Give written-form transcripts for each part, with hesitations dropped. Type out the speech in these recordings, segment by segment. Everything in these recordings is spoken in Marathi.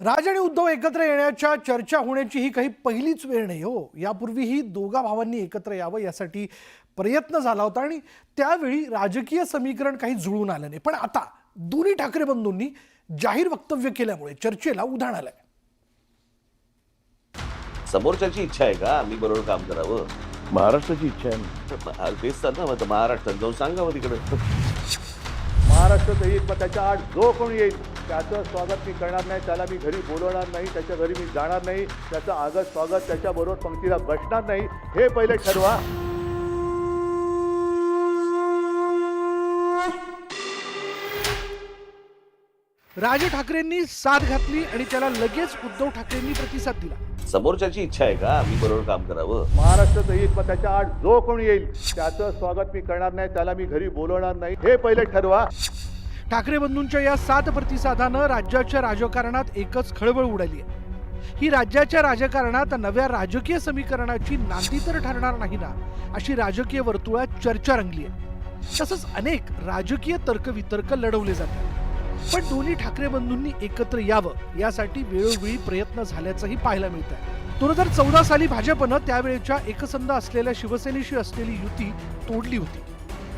राज आणि उद्धव एकत्र येण्याच्या चर्चा होण्याची ही काही पहिलीच वेळ नाही हो। यापूर्वीही दोघा भावांनी एकत्र यावं यासाठी प्रयत्न झाला होता आणि त्यावेळी राजकीय समीकरण काही जुळून आलं नाही। पण आता दोन्ही ठाकरे बंधूंनी जाहीर वक्तव्य केल्यामुळे चर्चेला उधाण आलंय। समोरच्याची इच्छा आहे का आम्ही बरोबर काम करावं? महाराष्ट्राची इच्छा आहे। तेच तर ना, मग महाराष्ट्रात जाऊन सांगावं तिकडे। महाराष्ट्रात येईल, पण त्याच्या आड जो कोण येईल त्याचं स्वागत मी करणार नाही, त्याला मी घरी बोलवणार नाही, त्याच्या घरी मी जाणार नाही, त्याचं आगत स्वागत त्याच्याबरोबर पंक्तीला बसणार नाही, हे पहिले ठरवा। राज ठाकरेंनी साथ घातली आणि त्याला लगेच उद्धव ठाकरेंनी प्रतिसाद दिला। समोरच्याची इच्छा आहे का आम्ही बरोबर काम करावं? महाराष्ट्रात येईल, पण त्याच्या आड जो कोण येईल त्याचं स्वागत मी करणार नाही, त्याला मी घरी बोलवणार नाही, हे पहिले ठरवा। ठाकरे बंधूंच्या या साथ प्रतिसादानं राज्याच्या राजकारणात एकच खळबळ उडाली आहे। ही राज्याच्या राजकारणात नव्या राजकीय समीकरणाची नांदी तर ठरणार नाही ना, अशी राजकीय वर्तुळात चर्चा रंगली आहे। तसंच अनेक राजकीय तर्कवितर्क लढवले जातात। पण दोन्ही ठाकरे बंधूंनी एकत्र यावं यासाठी वेळोवेळी प्रयत्न झाल्याचंही पाहायला मिळत आहे। 2014 साली भाजपनं त्यावेळेच्या एकसंध असलेल्या शिवसेनेशी असलेली युती तोडली होती।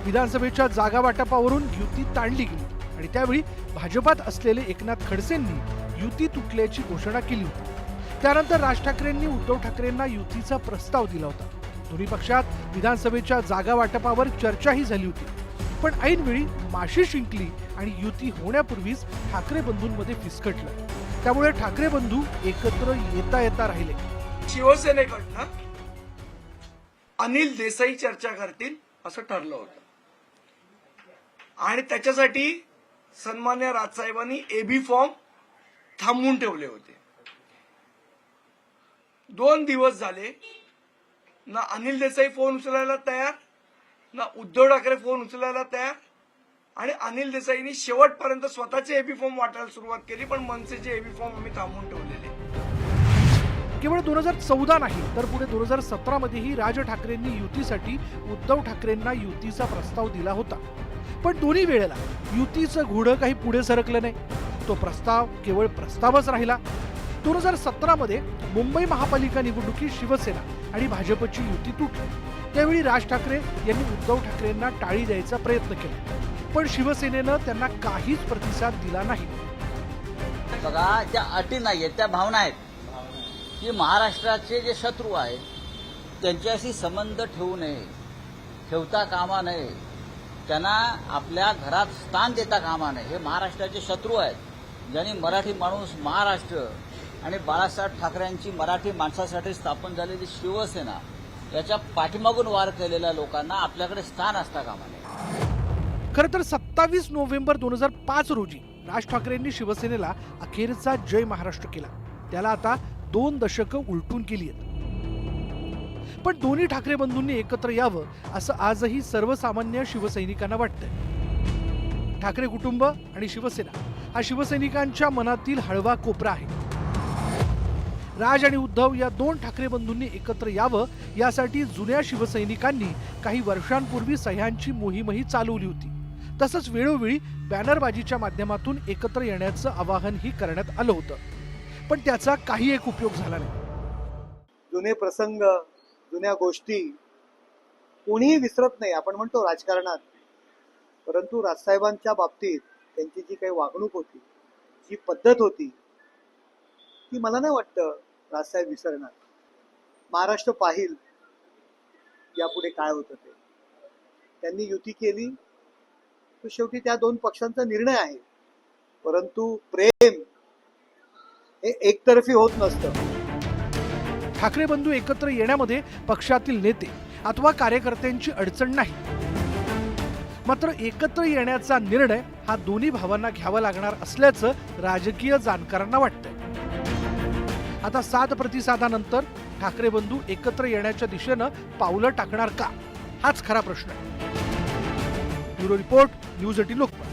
विधानसभेच्या जागा वाटपावरून युती ताणली गेली आणि त्यावेळी भाजपात असलेले एकनाथ खडसेंनी युती तुटल्याची घोषणा केली होती। त्यानंतर राज ठाकरेंनी उद्धव ठाकरेंना युतीचा प्रस्ताव दिला होता। दोन्ही पक्षात विधानसभेच्या जागा वाटपावर चर्चाही झाली होती। पण ऐनवेळी माशी शिंकली आणि युती होण्यापूर्वीच ठाकरे बंधूंमध्ये फिसकटलं। त्यामुळे ठाकरे बंधू एकत्र येता राहिले। शिवसेनेकडनं अनिल देसाई चर्चा करतील असं ठरलं होतं आणि त्याच्यासाठी सन्मान्य राजसाहेबांनी एबी फॉर्म थांबवून ठेवले होते। 2 दिवस झाले, ना अनिल देसाई फोन उचलायला तयार, ना उद्धव ठाकरे फोन उचलायला तयार, आणि अनिल देसाईंनी शेवटपर्यंत स्वतःचे एबी फॉर्म वाटायला सुरुवात केली, पण मनसेचे एबी फॉर्म आम्ही थांबवून ठेवलेले। केवळ 2014 नाही तर पुढे 2017 मध्येही राज ठाकरेंनी युतीसाठी उद्धव ठाकरेंना युतीचा प्रस्ताव दिला होता। पण दोन्ही वेळेला युतीचं घोडं काही पुढे सरकलं नाही। तो प्रस्ताव केवळ प्रस्तावच राहिला। 2017 मध्ये मुंबई महापालिका निवडणुकीत शिवसेना आणि भाजपची युती तुटली। त्यावेळी राज ठाकरे यांनी उद्धव ठाकरेंना टाळी द्यायचा प्रयत्न केला, पण शिवसेनेनं त्यांना काहीच प्रतिसाद दिला नाही। बघा, त्या अटी नाहीयेत, त्या भावना आहेत की महाराष्ट्राचे जे शत्रू आहेत त्यांच्याशी संबंध ठेवू नये, ठेवता कामा नये, त्यांना आपल्या घरात स्थान देता कामा नये। हे महाराष्ट्राचे शत्रू आहेत, ज्यांनी मराठी माणूस महाराष्ट्र आणि बाळासाहेब ठाकरेंची मराठी माणसासाठी स्थापन झालेली शिवसेना याच्या पाठीमागून वार केलेल्या लोकांना आपल्याकडे स्थान असता कामा नये। खरं तर 27 नोव्हेंबर 2005 रोजी राज ठाकरेंनी शिवसेनेला अखेरचा जय महाराष्ट्र केला। त्याला आता 2 दशकं उलटून गेली आहेत। पण दोन्ही ठाकरे बंधूंनी एकत्र यावं असं आजही सर्वसामान्य शिवसैनिकांना वाटतंय। ठाकरे कुटुंब आणि शिवसेना हा शिवसैनिकांच्या मनातील हळवा कोपरा आहे। राज आणि उद्धव या 2 ठाकरे बंधूंनी एकत्र यावं यासाठी जुन्या शिवसैनिकांनी काही वर्षांपूर्वी सह्यांची मोहीमही चालवली होती। तसंच वेळोवेळी बॅनरबाजीच्या माध्यमातून एकत्र येण्याचं आवाहनही करण्यात आलं होतं, पण त्याचा काही एक उपयोग झाला नाही। जुने प्रसंग, जुन्या गोष्टी कोणीही विसरत नाही, आपण म्हणतो राजकारणात। परंतु राजसाहेबांच्या बाबतीत त्यांची जी काही वागणूक होती, जी पद्धत होती, ती मला नाही वाटतं राजसाहेब विसरणार। महाराष्ट्र पाहिल यापुढे काय होतं ते। त्यांनी युती केली तो शेवटी त्या 2 पक्षांचा निर्णय आहे, परंतु प्रेम हे एकतर्फी होत नसतं। ठाकरे बंधू एकत्र येण्यामध्ये पक्षातील नेते अथवा कार्यकर्त्यांची अडचण नाही, मात्र एकत्र येण्याचा निर्णय हा दोन्ही भावांना घ्यावा लागणार असल्याचं राजकीय जाणकारांना वाटतंय। आता साथ प्रतिसादानंतर ठाकरे बंधू एकत्र येण्याच्या दिशेनं पावलं टाकणार का, हाच खरा प्रश्न आहे। Bureau report, news 18 Lokmat.